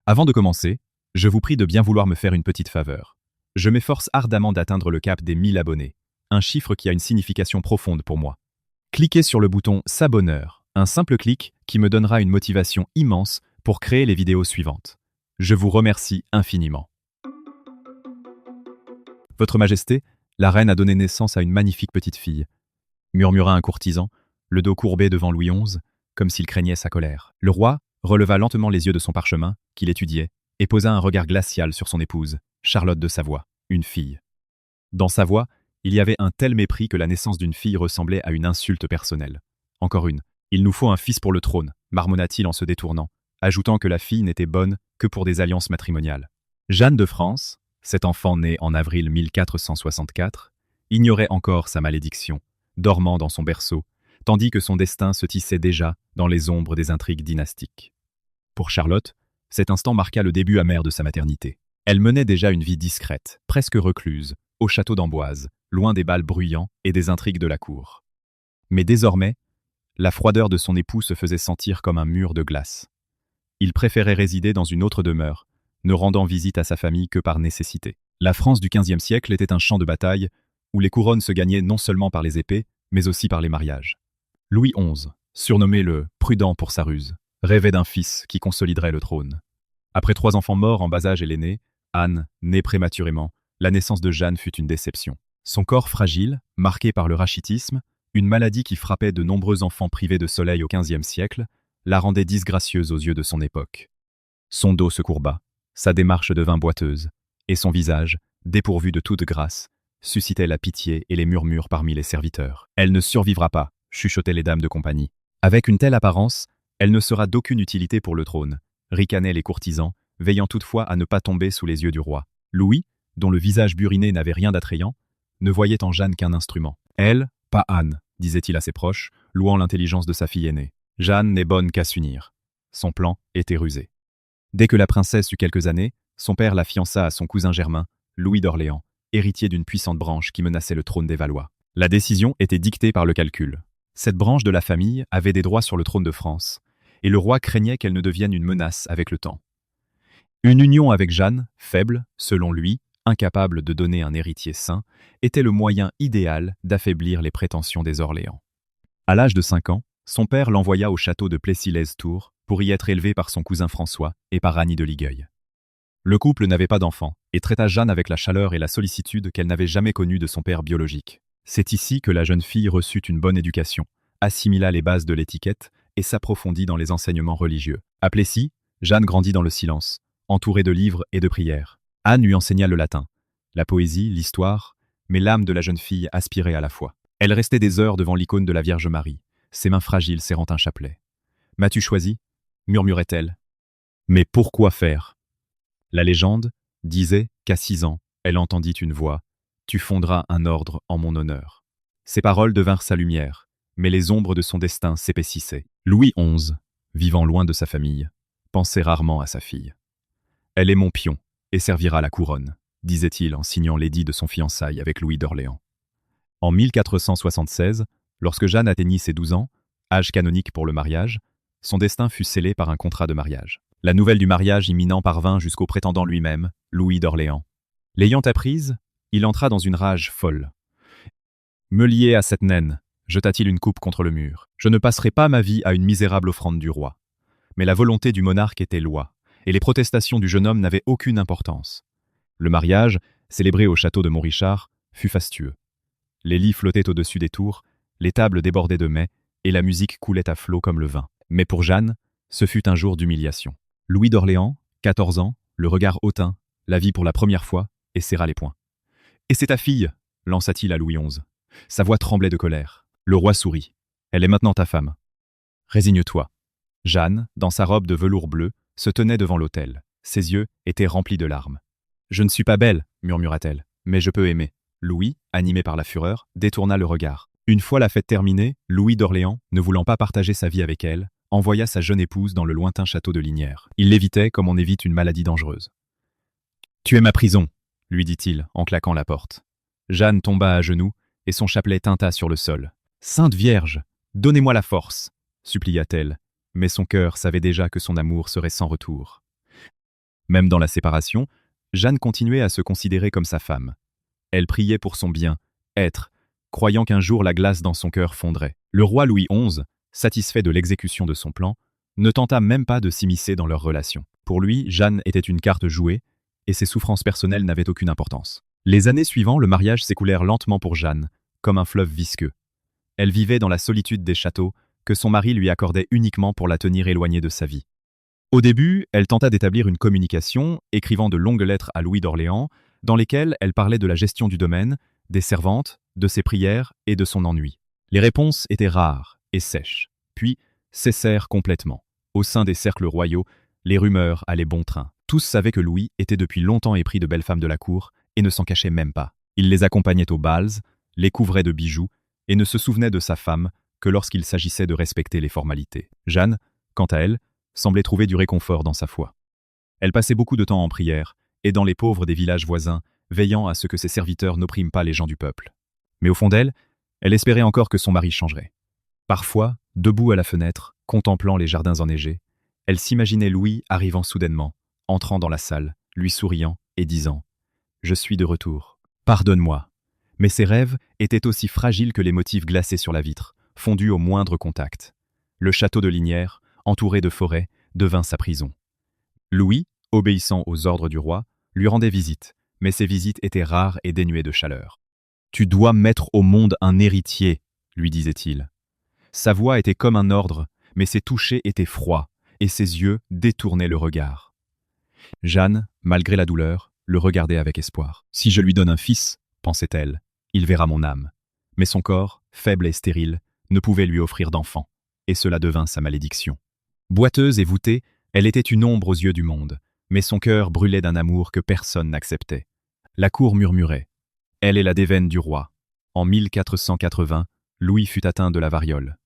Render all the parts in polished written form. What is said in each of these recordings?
Avant de commencer, je vous prie de bien vouloir me faire une petite faveur. Je m'efforce ardemment d'atteindre le cap des 1000 abonnés, un chiffre qui a une signification profonde pour moi. Cliquez sur le bouton S'abonneur, un simple clic qui me donnera une motivation immense pour créer les vidéos suivantes. Je vous remercie infiniment. Votre Majesté, la reine a donné naissance à une magnifique petite fille, murmura un courtisan, le dos courbé devant Louis XI, comme s'il craignait sa colère. Le roi releva lentement les yeux de son parchemin, qu'il étudiait, et posa un regard glacial sur son épouse, Charlotte de Savoie, une fille. Dans sa voix, il y avait un tel mépris que la naissance d'une fille ressemblait à une insulte personnelle. Encore une. Il nous faut un fils pour le trône, marmonna-t-il en se détournant, ajoutant que la fille n'était bonne que pour des alliances matrimoniales. Jeanne de France, cet enfant né en avril 1464, ignorait encore sa malédiction, dormant dans son berceau, tandis que son destin se tissait déjà dans les ombres des intrigues dynastiques. Pour Charlotte, cet instant marqua le début amer de sa maternité. Elle menait déjà une vie discrète, presque recluse, au château d'Amboise, loin des bals bruyants et des intrigues de la cour. Mais désormais, la froideur de son époux se faisait sentir comme un mur de glace. Il préférait résider dans une autre demeure, ne rendant visite à sa famille que par nécessité. La France du XVe siècle était un champ de bataille où les couronnes se gagnaient non seulement par les épées, mais aussi par les mariages. Louis XI, surnommé le « prudent pour sa ruse », rêvait d'un fils qui consoliderait le trône. Après 3 enfants morts en bas âge et l'aîné, Anne, née prématurément, la naissance de Jeanne fut une déception. Son corps fragile, marqué par le rachitisme, une maladie qui frappait de nombreux enfants privés de soleil au XVe siècle, la rendait disgracieuse aux yeux de son époque. Son dos se courba, sa démarche devint boiteuse, et son visage, dépourvu de toute grâce, suscitait la pitié et les murmures parmi les serviteurs. « Elle ne survivra pas », chuchotaient les dames de compagnie. « Avec une telle apparence, elle ne sera d'aucune utilité pour le trône », ricanaient les courtisans, veillant toutefois à ne pas tomber sous les yeux du roi. Louis, dont le visage buriné n'avait rien d'attrayant, ne voyait en Jeanne qu'un instrument. « Elle, pas Anne », disait-il à ses proches, louant l'intelligence de sa fille aînée. « Jeanne n'est bonne qu'à s'unir. » Son plan était rusé. Dès que la princesse eut quelques années, son père la fiança à son cousin germain, Louis d'Orléans, héritier d'une puissante branche qui menaçait le trône des Valois. La décision était dictée par le calcul. Cette branche de la famille avait des droits sur le trône de France, et le roi craignait qu'elle ne devienne une menace avec le temps. Une union avec Jeanne, faible, selon lui, incapable de donner un héritier sain, était le moyen idéal d'affaiblir les prétentions des Orléans. À l'âge de 5 ans, son père l'envoya au château de Plessis-lès-Tours pour y être élevé par son cousin François et par Annie de Ligueuil. Le couple n'avait pas d'enfant et traita Jeanne avec la chaleur et la sollicitude qu'elle n'avait jamais connue de son père biologique. C'est ici que la jeune fille reçut une bonne éducation, assimila les bases de l'étiquette et s'approfondit dans les enseignements religieux. À Plessis, Jeanne grandit dans le silence, entourée de livres et de prières. Anne lui enseigna le latin, la poésie, l'histoire, mais l'âme de la jeune fille aspirait à la foi. Elle restait des heures devant l'icône de la Vierge Marie, ses mains fragiles serrant un chapelet. « M'as-tu choisi » murmurait-elle. « Mais pourquoi faire ?» La légende disait qu'à 6 ans, elle entendit une voix « Tu fonderas un ordre en mon honneur ». Ces paroles devinrent sa lumière, mais les ombres de son destin s'épaississaient. Louis XI, vivant loin de sa famille, pensait rarement à sa fille. « Elle est mon pion et servira la couronne », disait-il en signant l'édit de son fiançailles avec Louis d'Orléans. En 1476, lorsque Jeanne atteignit ses 12 ans, âge canonique pour le mariage, son destin fut scellé par un contrat de mariage. La nouvelle du mariage imminent parvint jusqu'au prétendant lui-même, Louis d'Orléans. L'ayant apprise, il entra dans une rage folle. « Me lier à cette naine », jeta-t-il une coupe contre le mur. « Je ne passerai pas ma vie à une misérable offrande du roi. » Mais la volonté du monarque était loi, et les protestations du jeune homme n'avaient aucune importance. Le mariage, célébré au château de Montrichard, fut fastueux. Les lits flottaient au-dessus des tours, les tables débordaient de mets, et la musique coulait à flots comme le vin. Mais pour Jeanne, ce fut un jour d'humiliation. Louis d'Orléans, 14 ans, le regard hautain, la vit pour la première fois, et serra les poings. « Et c'est ta fille » lança-t-il à Louis XI. Sa voix tremblait de colère. Le roi sourit. « Elle est maintenant ta femme. Résigne-toi. » Jeanne, dans sa robe de velours bleu, se tenait devant l'autel. Ses yeux étaient remplis de larmes. « Je ne suis pas belle, » murmura-t-elle, « mais je peux aimer. » Louis, animé par la fureur, détourna le regard. Une fois la fête terminée, Louis d'Orléans, ne voulant pas partager sa vie avec elle, envoya sa jeune épouse dans le lointain château de Lignières. Il l'évitait comme on évite une maladie dangereuse. « Tu es ma prison », lui dit-il en claquant la porte. Jeanne tomba à genoux et son chapelet tinta sur le sol. « Sainte Vierge, donnez-moi la force » supplia-t-elle, mais son cœur savait déjà que son amour serait sans retour. Même dans la séparation, Jeanne continuait à se considérer comme sa femme. Elle priait pour son bien-être, croyant qu'un jour la glace dans son cœur fondrait. Le roi Louis XI, satisfait de l'exécution de son plan, ne tenta même pas de s'immiscer dans leur relation. Pour lui, Jeanne était une carte jouée, et ses souffrances personnelles n'avaient aucune importance. Les années suivantes, le mariage s'écoulèrent lentement pour Jeanne, comme un fleuve visqueux. Elle vivait dans la solitude des châteaux, que son mari lui accordait uniquement pour la tenir éloignée de sa vie. Au début, elle tenta d'établir une communication, écrivant de longues lettres à Louis d'Orléans, dans lesquelles elle parlait de la gestion du domaine, des servantes, de ses prières et de son ennui. Les réponses étaient rares et sèches, puis cessèrent complètement. Au sein des cercles royaux, les rumeurs allaient bon train. Tous savaient que Louis était depuis longtemps épris de belles femmes de la cour et ne s'en cachait même pas. Il les accompagnait aux bals, les couvrait de bijoux et ne se souvenait de sa femme que lorsqu'il s'agissait de respecter les formalités. Jeanne, quant à elle, semblait trouver du réconfort dans sa foi. Elle passait beaucoup de temps en prière et dans les pauvres des villages voisins, veillant à ce que ses serviteurs n'oppriment pas les gens du peuple. Mais au fond d'elle, elle espérait encore que son mari changerait. Parfois, debout à la fenêtre, contemplant les jardins enneigés, elle s'imaginait Louis arrivant soudainement, entrant dans la salle, lui souriant et disant « Je suis de retour. Pardonne-moi. » Mais ses rêves étaient aussi fragiles que les motifs glacés sur la vitre, fondus au moindre contact. Le château de Lignières, entouré de forêts, devint sa prison. Louis, obéissant aux ordres du roi, lui rendait visite, mais ces visites étaient rares et dénuées de chaleur. « Tu dois mettre au monde un héritier, » lui disait-il. Sa voix était comme un ordre, mais ses touchés étaient froids, et ses yeux détournaient le regard. Jeanne, malgré la douleur, le regardait avec espoir. « Si je lui donne un fils, pensait-elle, il verra mon âme. » Mais son corps, faible et stérile, ne pouvait lui offrir d'enfant, et cela devint sa malédiction. Boiteuse et voûtée, elle était une ombre aux yeux du monde, mais son cœur brûlait d'un amour que personne n'acceptait. La cour murmurait. Elle est la déveine du roi. En 1480, Louis fut atteint de la variole.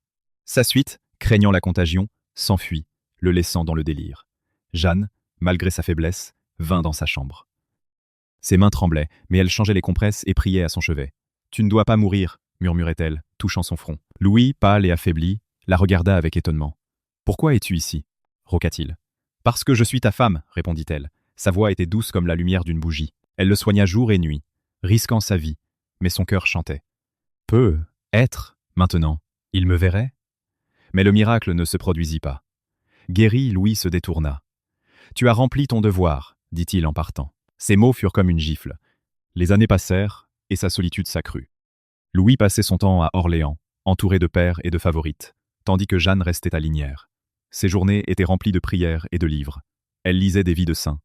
Sa suite, craignant la contagion, s'enfuit, le laissant dans le délire. Jeanne, malgré sa faiblesse, vint dans sa chambre. Ses mains tremblaient, mais elle changeait les compresses et priait à son chevet. « Tu ne dois pas mourir, » murmurait-elle, touchant son front. Louis, pâle et affaibli, la regarda avec étonnement. « Pourquoi es-tu ici ?» roqua-t-il. « Parce que je suis ta femme, » répondit-elle. Sa voix était douce comme la lumière d'une bougie. Elle le soigna jour et nuit, risquant sa vie, mais son cœur chantait. « Peut-être, maintenant, il me verrait ?» Mais le miracle ne se produisit pas. Guéri, Louis se détourna. « Tu as rempli ton devoir, » dit-il en partant. Ses mots furent comme une gifle. Les années passèrent, et sa solitude s'accrut. Louis passait son temps à Orléans, entouré de pères et de favorites, tandis que Jeanne restait à Lignières. Ses journées étaient remplies de prières et de livres. Elle lisait des vies de saints.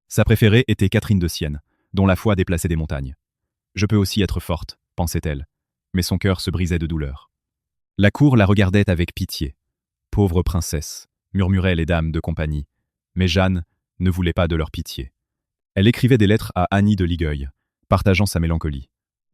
Sa préférée était Catherine de Sienne, dont la foi déplaçait des montagnes. « Je peux aussi être forte, » pensait-elle, mais son cœur se brisait de douleur. La cour la regardait avec pitié. « Pauvre princesse », murmuraient les dames de compagnie, mais Jeanne ne voulait pas de leur pitié. Elle écrivait des lettres à Annie de Ligueuil, partageant sa mélancolie.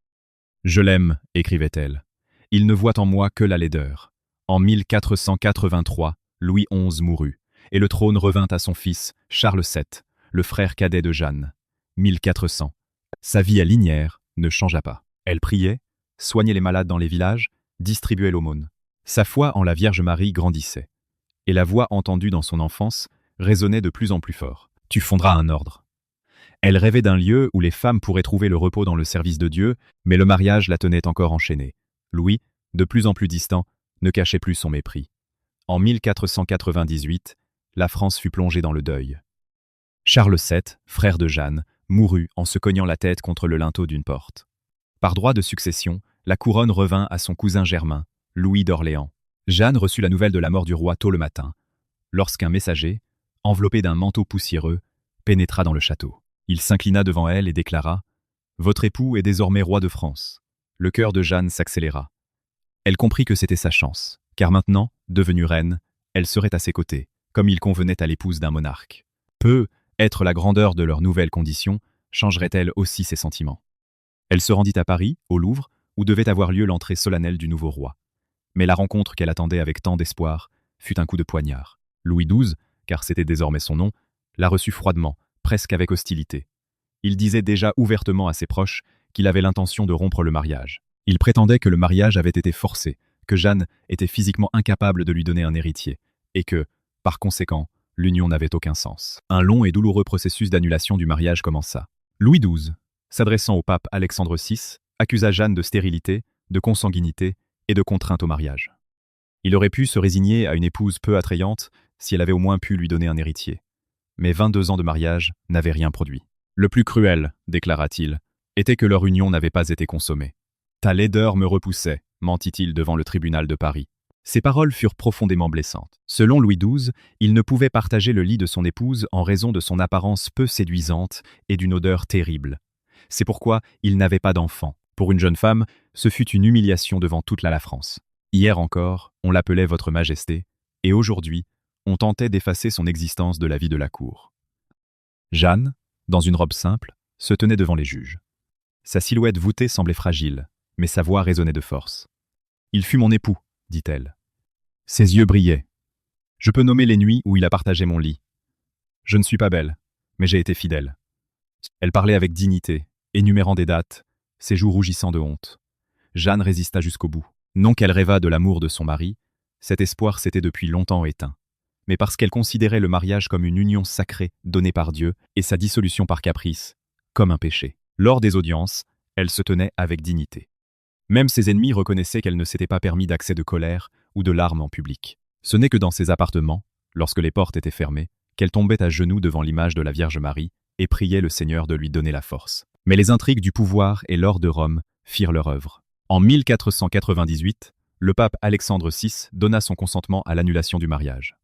« Je l'aime, » écrivait-elle. « Il ne voit en moi que la laideur. » En 1483, Louis XI mourut, et le trône revint à son fils, Charles VII, le frère cadet de Jeanne. 1400. Sa vie à Lignières ne changea pas. Elle priait, soignait les malades dans les villages, distribuait l'aumône. Sa foi en la Vierge Marie grandissait. Et la voix entendue dans son enfance résonnait de plus en plus fort. « Tu fonderas un ordre. » Elle rêvait d'un lieu où les femmes pourraient trouver le repos dans le service de Dieu, mais le mariage la tenait encore enchaînée. Louis, de plus en plus distant, ne cachait plus son mépris. En 1498, la France fut plongée dans le deuil. Charles VII, frère de Jeanne, mourut en se cognant la tête contre le linteau d'une porte. Par droit de succession, la couronne revint à son cousin germain, Louis d'Orléans. Jeanne reçut la nouvelle de la mort du roi tôt le matin, lorsqu'un messager, enveloppé d'un manteau poussiéreux, pénétra dans le château. Il s'inclina devant elle et déclara « Votre époux est désormais roi de France. » Le cœur de Jeanne s'accéléra. Elle comprit que c'était sa chance, car maintenant, devenue reine, elle serait à ses côtés, comme il convenait à l'épouse d'un monarque. Être la grandeur de leur nouvelle condition, changerait-elle aussi ses sentiments. Elle se rendit à Paris, au Louvre, où devait avoir lieu l'entrée solennelle du nouveau roi. Mais la rencontre qu'elle attendait avec tant d'espoir fut un coup de poignard. Louis XII, car c'était désormais son nom, la reçut froidement, presque avec hostilité. Il disait déjà ouvertement à ses proches qu'il avait l'intention de rompre le mariage. Il prétendait que le mariage avait été forcé, que Jeanne était physiquement incapable de lui donner un héritier, et que, par conséquent, l'union n'avait aucun sens. Un long et douloureux processus d'annulation du mariage commença. Louis XII, s'adressant au pape Alexandre VI, accusa Jeanne de stérilité, de consanguinité et de contrainte au mariage. Il aurait pu se résigner à une épouse peu attrayante si elle avait au moins pu lui donner un héritier. Mais 22 ans de mariage n'avaient rien produit. Le plus cruel, déclara-t-il, était que leur union n'avait pas été consommée. Ta laideur me repoussait, mentit-il devant le tribunal de Paris. Ces paroles furent profondément blessantes. Selon Louis XII, il ne pouvait partager le lit de son épouse en raison de son apparence peu séduisante et d'une odeur terrible. C'est pourquoi il n'avait pas d'enfant. Pour une jeune femme, ce fut une humiliation devant toute la France. Hier encore, on l'appelait Votre Majesté, et aujourd'hui, on tentait d'effacer son existence de la vie de la cour. Jeanne, dans une robe simple, se tenait devant les juges. Sa silhouette voûtée semblait fragile, mais sa voix résonnait de force. « Il fut mon époux », dit-elle. Ses yeux brillaient. « Je peux nommer les nuits où il a partagé mon lit. Je ne suis pas belle, mais j'ai été fidèle. » Elle parlait avec dignité, énumérant des dates, ses joues rougissant de honte. Jeanne résista jusqu'au bout. Non qu'elle rêvât de l'amour de son mari, cet espoir s'était depuis longtemps éteint. Mais parce qu'elle considérait le mariage comme une union sacrée donnée par Dieu et sa dissolution par caprice, comme un péché. Lors des audiences, elle se tenait avec dignité. Même ses ennemis reconnaissaient qu'elle ne s'était pas permis d'accès de colère ou de larmes en public. Ce n'est que dans ses appartements, lorsque les portes étaient fermées, qu'elle tombait à genoux devant l'image de la Vierge Marie et priait le Seigneur de lui donner la force. Mais les intrigues du pouvoir et l'or de Rome firent leur œuvre. En 1498, le pape Alexandre VI donna son consentement à l'annulation du mariage.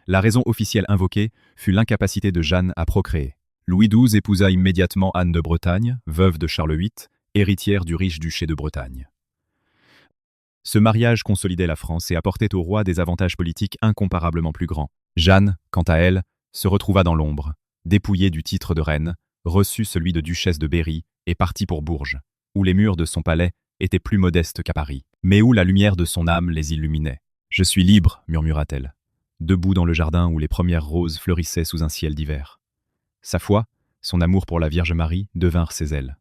La raison officielle invoquée fut l'incapacité de Jeanne à procréer. Louis XII épousa immédiatement Anne de Bretagne, veuve de Charles VIII, héritière du riche duché de Bretagne. Ce mariage consolidait la France et apportait au roi des avantages politiques incomparablement plus grands. Jeanne, quant à elle, se retrouva dans l'ombre, dépouillée du titre de reine, reçut celui de duchesse de Berry et partit pour Bourges, où les murs de son palais étaient plus modestes qu'à Paris, mais où la lumière de son âme les illuminait. « Je suis libre », murmura-t-elle, debout dans le jardin où les premières roses fleurissaient sous un ciel d'hiver. Sa foi, son amour pour la Vierge Marie devinrent ses ailes.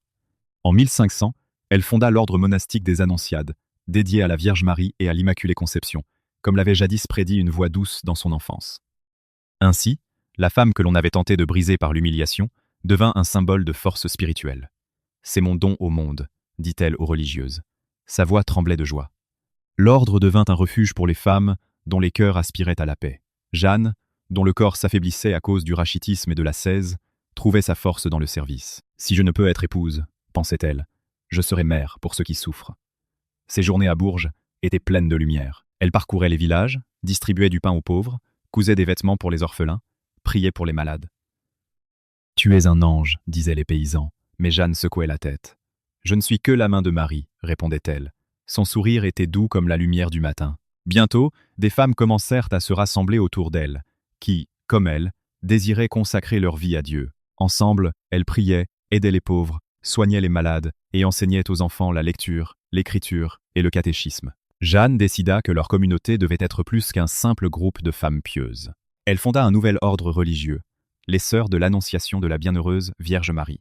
En 1500, elle fonda l'ordre monastique des Annonciades, dédié à la Vierge Marie et à l'Immaculée Conception, comme l'avait jadis prédit une voix douce dans son enfance. Ainsi, la femme que l'on avait tenté de briser par l'humiliation devint un symbole de force spirituelle. « C'est mon don au monde », dit-elle aux religieuses. Sa voix tremblait de joie. L'ordre devint un refuge pour les femmes dont les cœurs aspiraient à la paix. Jeanne, dont le corps s'affaiblissait à cause du rachitisme et de l'ascèse, trouvait sa force dans le service. « Si je ne peux être épouse, pensait-elle, je serai mère pour ceux qui souffrent. » Ses journées à Bourges étaient pleines de lumière. Elle parcourait les villages, distribuait du pain aux pauvres, cousait des vêtements pour les orphelins, priait pour les malades. « Tu es un ange, disaient les paysans, mais Jeanne secouait la tête. « Je ne suis que la main de Marie, répondait-elle. Son sourire était doux comme la lumière du matin. Bientôt, des femmes commencèrent à se rassembler autour d'elle, qui, comme elle, désiraient consacrer leur vie à Dieu. Ensemble, elles priaient, aidaient les pauvres, soignaient les malades et enseignaient aux enfants la lecture, l'écriture et le catéchisme. Jeanne décida que leur communauté devait être plus qu'un simple groupe de femmes pieuses. Elle fonda un nouvel ordre religieux, les Sœurs de l'Annonciation de la Bienheureuse Vierge Marie.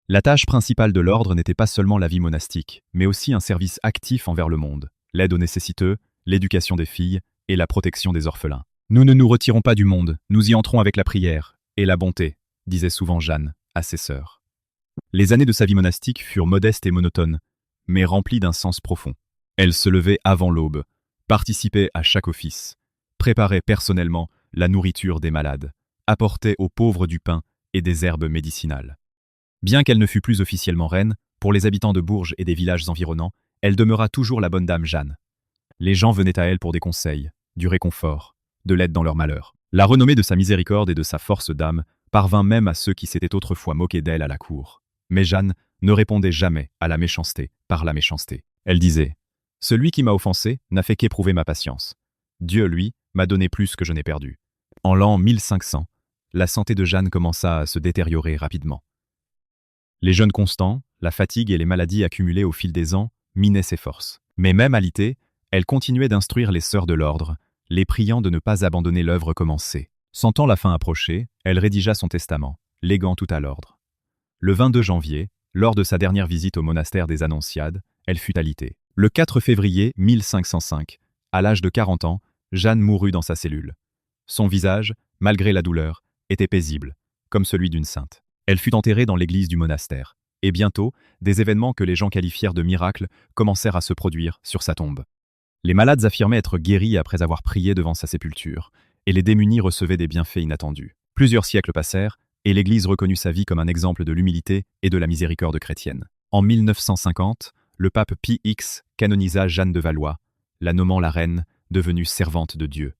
La tâche principale de l'ordre n'était pas seulement la vie monastique, mais aussi un service actif envers le monde, l'aide aux nécessiteux, l'éducation des filles et la protection des orphelins. « Nous ne nous retirons pas du monde, nous y entrons avec la prière et la bonté », disait souvent Jeanne à ses sœurs. Les années de sa vie monastique furent modestes et monotones, mais remplies d'un sens profond. Elle se levait avant l'aube, participait à chaque office, préparait personnellement la nourriture des malades, apportait aux pauvres du pain et des herbes médicinales. Bien qu'elle ne fût plus officiellement reine, pour les habitants de Bourges et des villages environnants, elle demeura toujours la bonne dame Jeanne. Les gens venaient à elle pour des conseils, du réconfort, de l'aide dans leur malheur. La renommée de sa miséricorde et de sa force d'âme parvint même à ceux qui s'étaient autrefois moqués d'elle à la cour. Mais Jeanne ne répondait jamais à la méchanceté par la méchanceté. Elle disait « Celui qui m'a offensé n'a fait qu'éprouver ma patience. Dieu, lui, m'a donné plus que je n'ai perdu. » En l'an 1500, la santé de Jeanne commença à se détériorer rapidement. Les jeûnes constants, la fatigue et les maladies accumulées au fil des ans minaient ses forces. Mais même alitée, elle continuait d'instruire les sœurs de l'ordre, les priant de ne pas abandonner l'œuvre commencée. Sentant la fin approcher, elle rédigea son testament, léguant tout à l'ordre. Le 22 janvier, lors de sa dernière visite au monastère des Annonciades, elle fut alitée. Le 4 février 1505, à l'âge de 40 ans, Jeanne mourut dans sa cellule. Son visage, malgré la douleur, était paisible, comme celui d'une sainte. Elle fut enterrée dans l'église du monastère. Et bientôt, des événements que les gens qualifièrent de miracles commencèrent à se produire sur sa tombe. Les malades affirmaient être guéris après avoir prié devant sa sépulture, et les démunis recevaient des bienfaits inattendus. Plusieurs siècles passèrent, et l'Église reconnut sa vie comme un exemple de l'humilité et de la miséricorde chrétienne. En 1950, le pape Pie X canonisa Jeanne de Valois, la nommant la reine, devenue servante de Dieu.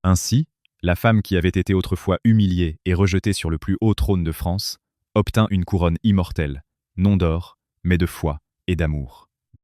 Ainsi, la femme qui avait été autrefois humiliée et rejetée sur le plus haut trône de France obtint une couronne immortelle, non d'or, mais de foi et d'amour.